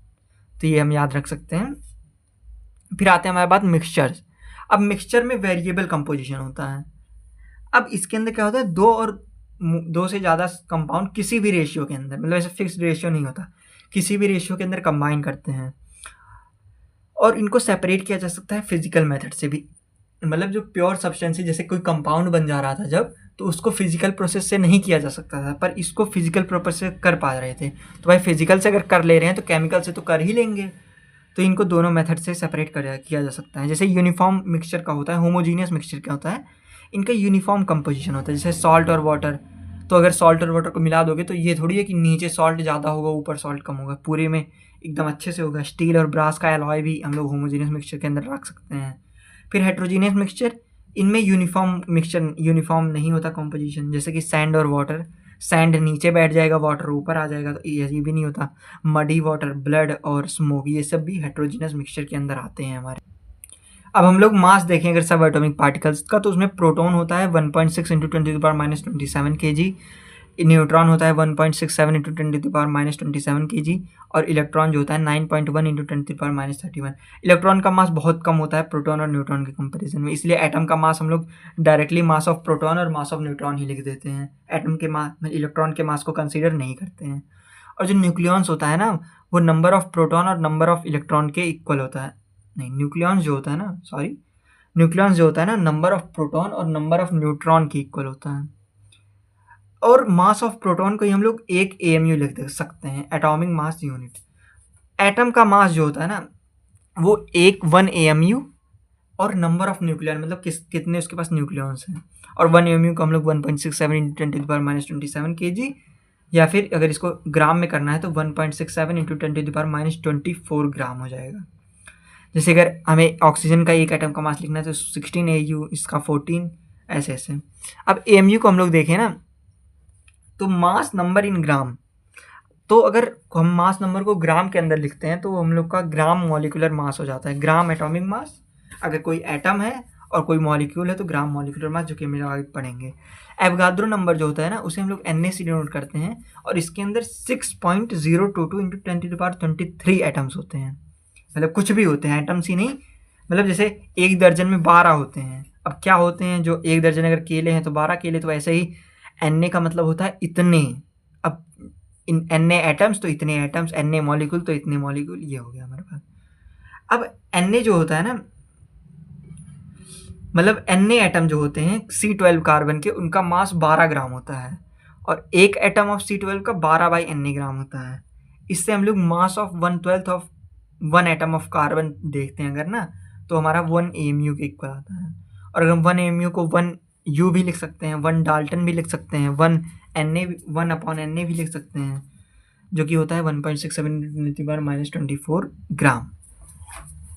तो ये हम याद रख सकते हैं। फिर आते हैं हमारे पास मिक्सचर्स। अब मिक्सचर में वेरिएबल कंपोजिशन होता है। अब इसके अंदर क्या होता है, दो से ज़्यादा कंपाउंड किसी भी रेशियो के अंदर, मतलब ऐसे फिक्स्ड रेशियो नहीं होता, किसी भी रेशियो के अंदर कंबाइन करते हैं। और इनको सेपरेट किया जा सकता है फिजिकल मेथड से भी, मतलब जो प्योर सब्सटेंस है, जैसे कोई कंपाउंड बन जा रहा था जब, तो उसको फिजिकल प्रोसेस से नहीं किया जा सकता था, पर इसको फिजिकल प्रोसेस से कर पा रहे थे। तो भाई फिजिकल से अगर कर ले रहे हैं तो केमिकल से तो कर ही लेंगे। तो इनको दोनों मेथड से सेपरेट किया जा सकता है। जैसे यूनिफॉर्म मिक्सचर का होता है, होमोजीनियस मिक्सचर क्या होता है, इनका यूनिफॉर्म कंपोजिशन होता है। जैसे सॉल्ट और वाटर, तो अगर सॉल्ट और वाटर को मिला दोगे तो ये थोड़ी है कि नीचे सॉल्ट ज़्यादा होगा ऊपर सॉल्ट कम होगा, पूरे में एकदम अच्छे से होगा। स्टील और ब्रास का एलॉय भी हम लोग होमोजीनियस मिक्सचर के अंदर रख सकते हैं। फिर हेट्रोजीनियस मिक्सचर, इनमें यूनिफॉर्म नहीं होता कंपोजिशन। जैसे कि सैंड और वाटर, सैंड नीचे बैठ जाएगा वाटर ऊपर आ जाएगा, तो ये भी नहीं होता। मडी वाटर, ब्लड और स्मोक, ये सब भी हेट्रोजीनियस मिक्सचर के अंदर आते हैं हमारे। अब हम लोग मास देखें अगर सब एटॉमिक पार्टिकल्स का, तो उसमें प्रोटॉन होता है 1.6 × 10⁻27 kg, न्यूट्रॉन होता है 1.67 × 10⁻27 kg, और इलेक्ट्रॉन जो होता है 9.1 × 10⁻31। इलेक्ट्रॉन का मास बहुत कम होता है प्रोटॉन और न्यूट्रॉन के कंपैरिजन में, इसलिए एटम का मास हम लोग डायरेक्टली मास ऑफ प्रोटॉन और मास ऑफ न्यूट्रॉन ही लिख देते हैं, एटम के मास इलेक्ट्रॉन के मास को कंसीडर नहीं करते हैं। और जो न्यूक्लियॉन्स होता है ना, वो नंबर ऑफ प्रोटॉन और नंबर ऑफ इलेक्ट्रॉन के इक्वल होता है। नहीं, न्यूक्लियॉन्स जो होता है ना, नंबर ऑफ प्रोटॉन और नंबर ऑफ न्यूट्रॉन के इक्वल होता है। और मास ऑफ प्रोटॉन को ही हम लोग 1 AMU लिख सकते हैं, एटॉमिक मास यूनिट। एटम का मास जो होता है ना, वो 1 AMU, और नंबर ऑफ न्यूक्लियन, मतलब कितने उसके पास न्यूक्लियॉन्स हैं। और 1 AMU को हम लोग 1.67 × 10⁻27 kg, या फिर अगर इसको ग्राम में करना है तो 1.67 × 10⁻24 ग्राम हो जाएगा। जैसे अगर हमें ऑक्सीजन का एक एटम का मास लिखना है तो 16 AU, इसका 14, ऐसे ऐसे। अब AMU को हम लोग देखें ना, तो मास नंबर इन ग्राम, तो अगर हम मास नंबर को ग्राम के अंदर लिखते हैं तो हम लोग का ग्राम मॉलिक्यूलर मास हो जाता है, ग्राम एटॉमिक मास। अगर कोई एटम है और कोई मॉलिक्यूल है तो ग्राम मॉलिक्यूलर मास, जो कि हम आगे पढ़ेंगे। एवोगाड्रो नंबर जो होता है ना, उसे हम लोग Na से डिनोट करते हैं, और इसके अंदर 6.022 × 10⁻23 एटम्स होते हैं। मतलब कुछ भी होते हैं, एटम्स ही नहीं, मतलब जैसे 1 दर्जन में 12 होते हैं। अब क्या होते हैं, जो 1 दर्जन अगर केले हैं तो 12 केले, तो ऐसे ही Na का मतलब होता है इतने। अब इन Na एटम्स तो इतने एटम्स, Na मॉलिक्यूल तो इतने मॉलिक्यूल, ये हो गया हमारे पास। अब Na जो होता है ना, मतलब Na एटम जो होते हैं C12 कार्बन के, उनका मास 12 ग्राम होता है, और एक एटम ऑफ C12 का 12/Na ग्राम होता है। इससे हम लोग mass of 1/12 of 1 atom of carbon देखते हैं अगर ना, तो हमारा 1 AMU के इक्वल आता है। और अगर हम 1 AMU को 1 U भी लिख सकते हैं, 1 डाल्टन भी लिख सकते हैं, 1 NA 1/NA भी लिख सकते हैं, जो कि होता है 1.67 - 24 ग्राम।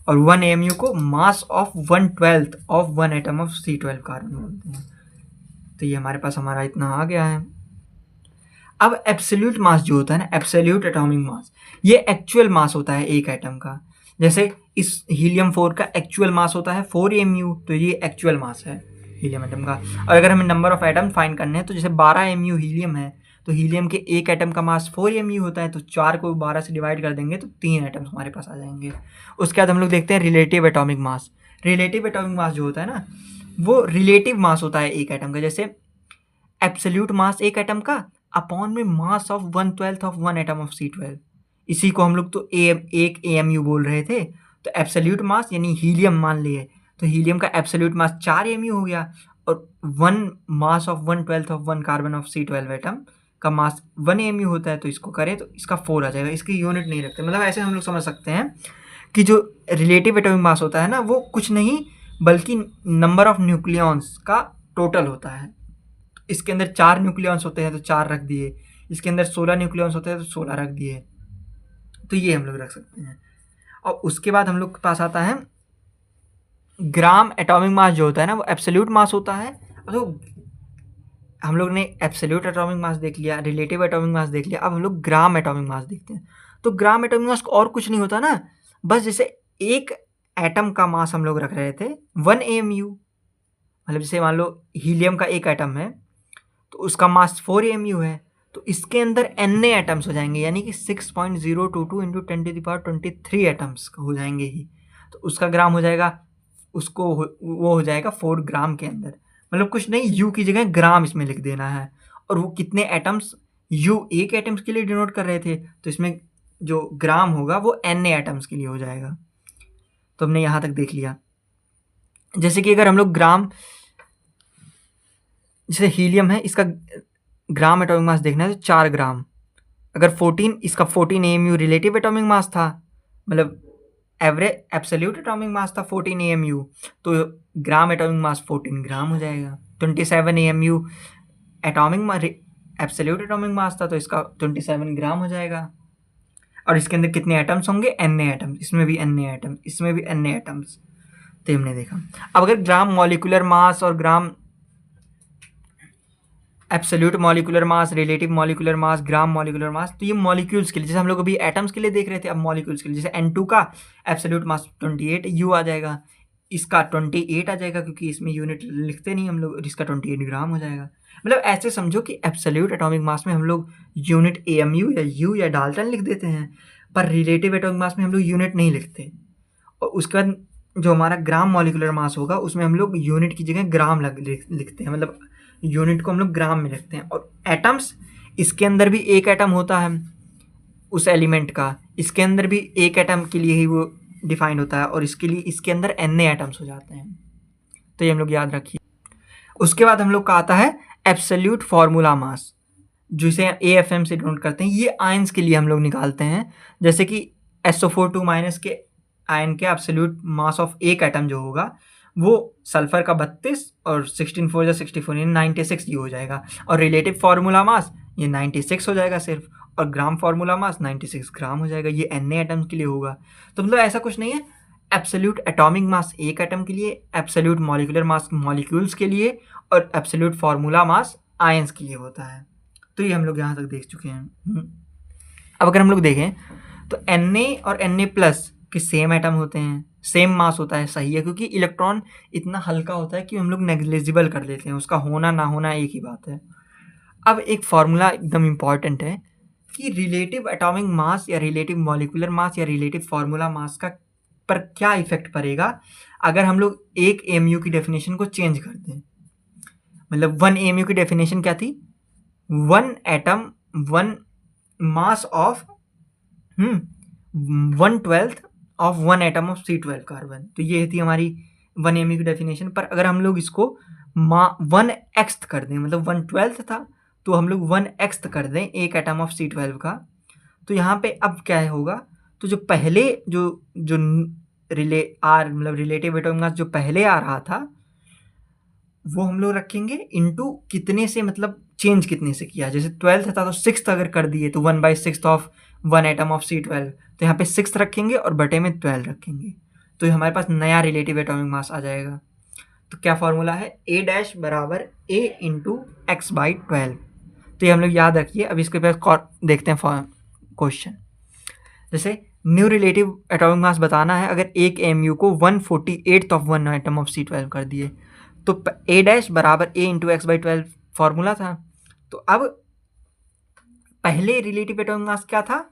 और 1 AMU को mass of 1/12 of 1 atom of C12 carbon बोलते हैं। तो ये हमारे पास हमारा इतना आ गया है। अब एब्सोल्यूट मास जो होता है ना, एब्सोल्यूट एटॉमिक मास, ये एक्चुअल मास होता है एक एटम का। जैसे इस हीलियम 4 का एक्चुअल मास होता है 4 AMU, तो ये एक्चुअल मास है हीलियम एटम का। और अगर हमें नंबर ऑफ एटम फाइंड करने हैं, तो जैसे 12 AMU हीलियम है, तो हीलियम के एक एटम का मास 4 AMU होता है, तो 4 को 12 से डिवाइड कर देंगे तो 3 एटम्स हमारे पास आ जाएंगे। उसके बाद हम लोग देखते हैं relative atomic mass. Relative atomic mass जो होता है ना, वो रिलेटिव मास होता है एक एटम का। जैसे एब्सोल्यूट मास एक एटम का अपॉन में mass of 1/12 of 1 atom of C12, इसी को हम लोग तो एक AMU बोल रहे थे। तो एब्सोल्यूट मास यानी हीलियम मान लिए, तो हीलियम का एब्सोल्यूट मास 4 AMU हो गया, और 1 mass of 1/12 of 1 carbon of C12 atom का मास 1 AMU होता है, तो इसको करें तो इसका 4 आ जाएगा। इसकी यूनिट नहीं रखते, मतलब ऐसे हम लोग समझ सकते हैं कि जो रिलेटिव एटॉमिक मास होता है ना, वो कुछ नहीं बल्कि नंबर ऑफ न्यूक्लियॉन्स का टोटल होता है। इसके अंदर 4 न्यूक्लियॉन्स होते हैं तो 4 रख दिए, इसके अंदर 16 न्यूक्लियॉन्स होते हैं तो 16 रख दिए। तो ये हम लोग रख सकते हैं। और उसके बाद हम लोग के पास आता है ग्राम एटॉमिक मास जो होता है ना, वो एब्सोल्यूट मास होता है। तो हम लोग ने एब्सोल्यूट एटॉमिक मास देख लिया, रिलेटिव एटॉमिक मास देख लिया, अब हम लोग ग्राम एटॉमिक मास देखते हैं। तो ग्राम एटॉमिक मास और कुछ नहीं होता ना, बस जैसे एक एटम का मास हम लोग रख रहे थे 1 AMU, मतलब जैसे मान लो हीलियम का एक एटम है तो उसका मास 4 AMU है, तो इसके अंदर Na एटम्स हो जाएंगे, यानी कि 6.022 इंटू 10⁻23 एटम्स हो जाएंगे ही। तो उसका ग्राम हो जाएगा, वो हो जाएगा 4 ग्राम के अंदर। मतलब कुछ नहीं, यू की जगह ग्राम इसमें लिख देना है। और वो कितने एटम्स, यू एक एटम्स के लिए डिनोट कर रहे थे, तो इसमें जो ग्राम होगा वो Na एटम्स के लिए हो जाएगा। तो हमने यहाँ तक देख लिया। जैसे कि अगर हम लोग ग्राम, जैसे हीलियम है, इसका ग्राम एटॉमिक मास देखना है तो 4 ग्राम। अगर 14, इसका 14 AMU रिलेटिव एटॉमिक मास था, मतलब एवरेज एब्सोल्यूट एटॉमिक मास था 14 AMU, तो ग्राम एटॉमिक मास 14 ग्राम हो जाएगा। 27 AMU atomic absolute atomic mass था, तो इसका 27 ग्राम हो जाएगा। और इसके अंदर कितने एटम्स होंगे, Na एटम्स, इसमें भी Na एटम्स, इसमें भी Na एटम्स। तो हमने देखा। अब अगर ग्राम मॉलिक्यूलर मास और gram absolute molecular mass, relative molecular mass, gram molecular mass, तो ये मॉलिक्यूल्स के लिए, जैसे हम लोग अभी एटम्स के लिए देख रहे थे, अब मॉलिक्यूल्स के लिए, जैसे N2 का एब्सोल्यूट मास 28 U आ जाएगा, इसका 28 आ जाएगा, क्योंकि इसमें यूनिट लिखते नहीं हम लोग, इसका 28 ग्राम हो जाएगा। मतलब ऐसे समझो कि एब्सोल्यूट एटॉमिक मास में हम लोग यूनिट AMU या U या डाल्टन लिख देते हैं, पर रिलेटिव एटॉमिक मास में हम लोग यूनिट नहीं लिखते। और उसके बाद जो हमारा ग्राम मॉलिक्यूलर मास होगा, उसमें हम लोग यूनिट की जगह ग्राम लिखते हैं, मतलब यूनिट को हम लोग ग्राम में लिखते हैं। और एटम्स, इसके अंदर भी एक एटम होता है उस एलिमेंट का, इसके अंदर भी एक एटम के लिए ही वो डिफाइंड होता है, और इसके लिए इसके अंदर Na एटम्स हो जाते हैं। तो ये हम लोग याद रखिए। उसके बाद हम लोग का आता है एब्सोल्यूट फार्मूला मास, जिसे AFM से डिनोट करते हैं। ये आयंस के लिए हम लोग निकालते हैं, जैसे कि SO4 के आयन के एब्सोल्यूट मास ऑफ एक एटम जो होगा, वो सल्फर का 32 और 16 4 या 64 यानी 96 ये हो जाएगा। और रिलेटिव फार्मूला मास ये 96 हो जाएगा सिर्फ, और ग्राम फार्मूला मास 96 ग्राम हो जाएगा। ये Na एटम्स के लिए होगा। तो मतलब ऐसा कुछ नहीं है, एब्सोल्यूट एटॉमिक मास एक एटम के लिए, एब्सोल्यूट मॉलिक्यूलर मास मॉलिक्यूल्स के लिए, और एब्सोल्यूट फार्मूला मास आयंस के लिए होता है। तो ये हम लोग यहाँ तक देख चुके हैं। अब अगर हम लोग देखें तो Na और Na प्लस के सेम एटम होते हैं, सेम मास होता है, सही है, क्योंकि इलेक्ट्रॉन इतना हल्का होता है कि हम लोग नेग्लिजिबल कर लेते हैं, उसका होना ना होना एक ही बात है। अब एक फॉर्मूला एकदम इम्पॉर्टेंट है कि रिलेटिव एटॉमिक मास या रिलेटिव मॉलिक्यूलर मास या रिलेटिव फार्मूला मास का पर क्या इफेक्ट पड़ेगा अगर हम लोग एक AMU की डेफिनेशन को चेंज कर दें। मतलब 1 AMU की डेफिनेशन क्या थी, 1 atom 1 mass of 1/12 of 1 atom of C12 carbon. तो ये थी हमारी 1 AMU की डेफिनेशन। पर अगर हम लोग इसको 1x कर दें, मतलब 1/12 था तो हम लोग 1x कर दें एक एटम ऑफ C12 का, तो यहाँ पे अब क्या होगा, तो जो पहले जो मतलब रिलेटिव एटॉमिक मास जो पहले आ रहा था वो हम लोग रखेंगे इनटू कितने से, मतलब चेंज कितने से किया। जैसे 12th था तो 6th अगर कर दिए तो 1/6 ऑफ 1 एटम ऑफ C12, तो यहाँ पे 6 रखेंगे और बटे में 12 रखेंगे, तो हमारे पास नया रिलेटिव एटॉमिक मास आ जाएगा। तो क्या फॉर्मूला है, A डैश बराबर A इंटू x/12। तो ये हम लोग याद रखिए। अब इसके पास देखते हैं क्वेश्चन। जैसे न्यू रिलेटिव एटॉमिक मास बताना है, अगर एक mu को 1/48 ऑफ 1 एटम ऑफ C12 कर दिए, तो A डैश बराबर A इंटू x/12 फॉर्मूला था। तो अब पहले रिलेटिव एटॉमिक मास क्या था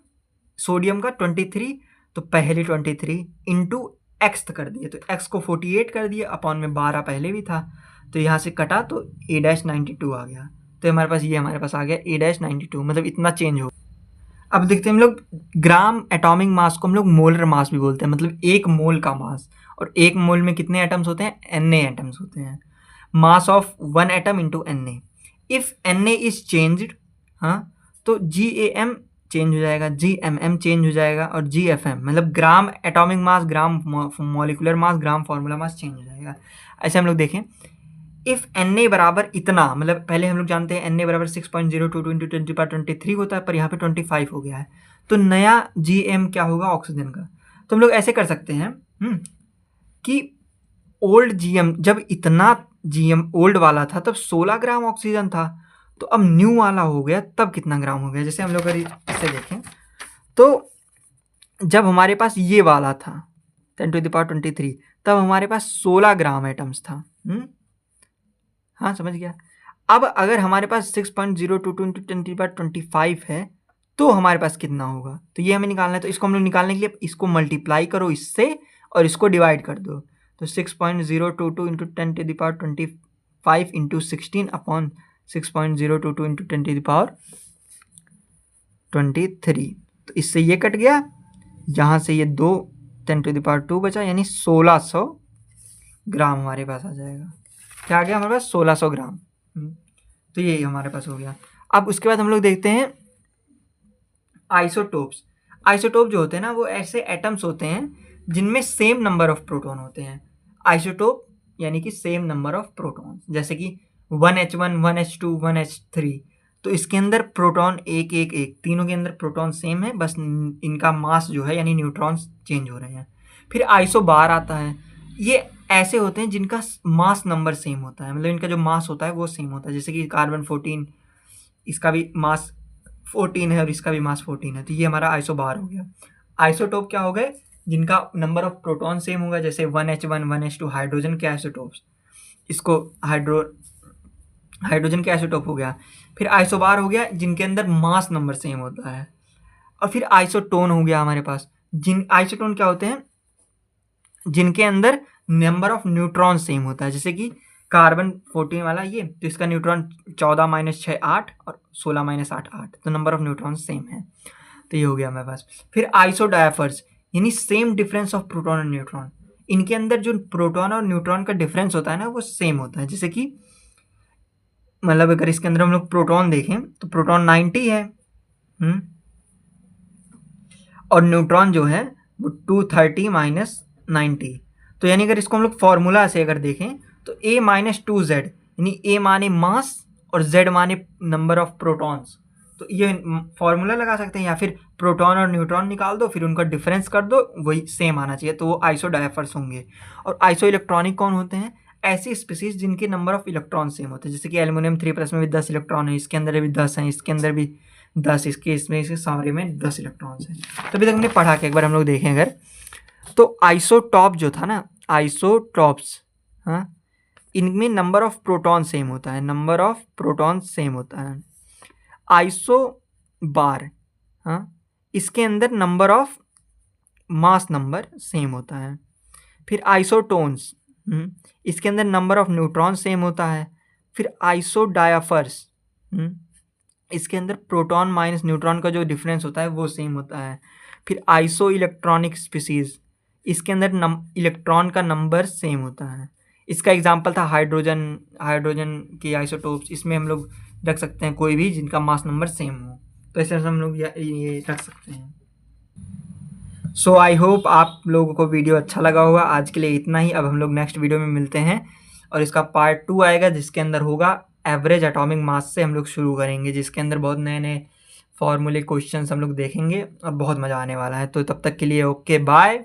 सोडियम का 23, तो पहले 23 इंटू एक्स कर दिए, तो x को 48 कर दिए, अपॉन में 12 पहले भी था, तो यहाँ से कटा तो A डैश 92 आ गया। तो हमारे पास आ गया A डैश 92, मतलब इतना चेंज हो। अब देखते हैं हम लोग ग्राम एटॉमिक मास को हम लोग मोलर मास भी बोलते हैं, मतलब एक मोल का मास। और एक मोल में कितने एटम्स होते हैं, Na एटम्स होते हैं। Mass of 1 atom into Na। If Na is changed, हाँ, तो GAM चेंज हो जाएगा, GMM चेंज हो जाएगा, और GFM मतलब ग्राम एटॉमिक मास, ग्राम molecular mass, gram formula mass change हो जाएगा। ऐसे हम लोग देखें, इफ Na बराबर इतना, मतलब पहले हम लोग जानते हैं Na बराबर 6.022 इंटू 10⁻23 होता है, पर यहाँ पे 25 हो गया है, तो नया GM क्या होगा, ऑक्सीजन का। तो हम लोग ऐसे कर सकते हैं कि ओल्ड GM, जब इतना GM ओल्ड वाला था तब 16 ग्राम ऑक्सीजन था, तो अब न्यू वाला हो गया तब कितना ग्राम हो गया। जैसे हम लोग अगर इसे देखें तो जब हमारे पास ये वाला था 10⁻23, तब हमारे पास 16 ग्राम एटम्स था। हाँ, समझ गया। अब अगर हमारे पास 6.022 इंटू 10⁻25 है तो हमारे पास कितना होगा, तो ये हमें निकालना है। तो इसको हम लोग निकालने के लिए इसको मल्टीप्लाई करो इससे और इसको डिवाइड कर दो, तो 6.022 इंटू 10⁻25 इंटू 16 अपॉन 6.022 इंटू 10⁻23, तो इससे ये कट गया, यहाँ से ये 2 10⁻2 बचा, यानी 1600 ग्राम हमारे पास आ जाएगा। क्या आ गया हमारे पास, 1600 ग्राम। तो ये हमारे पास हो गया। अब उसके बाद हम लोग देखते हैं आइसोटोप्स। आइसोटोप जो होते हैं ना, वो ऐसे एटम्स होते हैं जिनमें सेम नंबर ऑफ प्रोटॉन होते हैं। आइसोटोप यानी कि सेम नंबर ऑफ प्रोटॉन, जैसे कि 1H1 1H2 1H3, तो इसके अंदर प्रोटॉन एक एक एक, तीनों के अंदर प्रोटॉन सेम है, बस इनका मास जो है यानी न्यूट्रॉन्स चेंज हो रहे हैं। फिर आइसोबार आता है, ये ऐसे होते हैं जिनका मास नंबर सेम होता है, मतलब इनका जो मास होता है वो सेम होता है। जैसे कि कार्बन 14, इसका भी मास 14 है और इसका भी मास 14 है, तो ये हमारा आइसोबार हो गया। आइसोटोप क्या हो गए, जिनका नंबर ऑफ प्रोटॉन सेम होगा, जैसे 1H1 1H2 हाइड्रोजन के आइसोटोप्स, इसको हाइड्रोजन के आइसोटोप हो गया। फिर आइसोबार हो गया जिनके अंदर मास नंबर सेम होता है। और फिर आइसोटोन हो गया हमारे पास, आइसोटोन क्या होते हैं, जिनके अंदर नंबर ऑफ न्यूट्रॉन सेम होता है। जैसे कि कार्बन 14 वाला ये, तो इसका न्यूट्रॉन 14 - 6 8 और 16 - 8 8, तो नंबर ऑफ न्यूट्रॉन सेम है। तो ये हो गया हमारे पास। फिर आइसोडायफर्स, यानी सेम डिफरेंस ऑफ प्रोटॉन और न्यूट्रॉन, इनके अंदर जो प्रोटॉन और न्यूट्रॉन का डिफरेंस होता है ना, वो सेम होता है। जैसे कि मतलब अगर इसके अंदर हम लोग प्रोटॉन देखें तो प्रोटॉन 90 है, और न्यूट्रॉन जो है वो 230 - 90। तो यानी अगर इसको हम लोग फॉर्मूला से अगर देखें तो A - 2Z, यानी A माने मास और Z माने नंबर ऑफ प्रोटॉन्स, तो ये फॉर्मूला लगा सकते हैं, या फिर प्रोटॉन और न्यूट्रॉन निकाल दो, फिर उनका डिफरेंस कर दो, वही सेम आना चाहिए, तो वो आइसोडायफर्स होंगे। और आइसो इलेक्ट्रॉनिक कौन होते हैं, ऐसी स्पीसीज जिनके नंबर ऑफ इलेक्ट्रॉन सेम होते हैं। जैसे कि एल्युमिनियम 3+ में भी 10 इलेक्ट्रॉन है, इसके अंदर भी 10 हैं, इसके अंदर भी 10, इसके सारे में 10 इलेक्ट्रॉन्स हैं। तो अभी तक हमने पढ़ा कि एक बार हम लोग देखें अगर, तो आइसोटॉप जो था ना, आइसोटॉप्स, हाँ, इनमें नंबर ऑफ प्रोटॉन सेम होता है, नंबर ऑफ प्रोटॉन सेम होता है। आइसोबार, हाँ, इसके अंदर number of mass number same होता है। फिर आइसोटोन्स, इसके अंदर नंबर ऑफ न्यूट्रॉन सेम होता है। फिर आइसोडायफर्स, इसके अंदर प्रोटॉन माइनस न्यूट्रॉन का जो डिफरेंस होता है वो सेम होता है। फिर आइसो इलेक्ट्रॉनिक स्पीसीज, इसके अंदर इलेक्ट्रॉन का नंबर सेम होता है। इसका एग्जांपल था हाइड्रोजन की आइसोटोप्स, इसमें हम लोग रख सकते हैं कोई भी जिनका मास नंबर सेम हो, तो ऐसे हम लोग ये रख सकते हैं। सो आई होप आप लोगों को वीडियो अच्छा लगा होगा। आज के लिए इतना ही। अब हम लोग नेक्स्ट वीडियो में मिलते हैं और इसका पार्ट 2 आएगा, जिसके अंदर होगा एवरेज एटॉमिक मास से हम लोग शुरू करेंगे, जिसके अंदर बहुत नए नए फॉर्मूले क्वेश्चंस हम लोग देखेंगे और बहुत मज़ा आने वाला है। तो तब तक के लिए ओके बाय।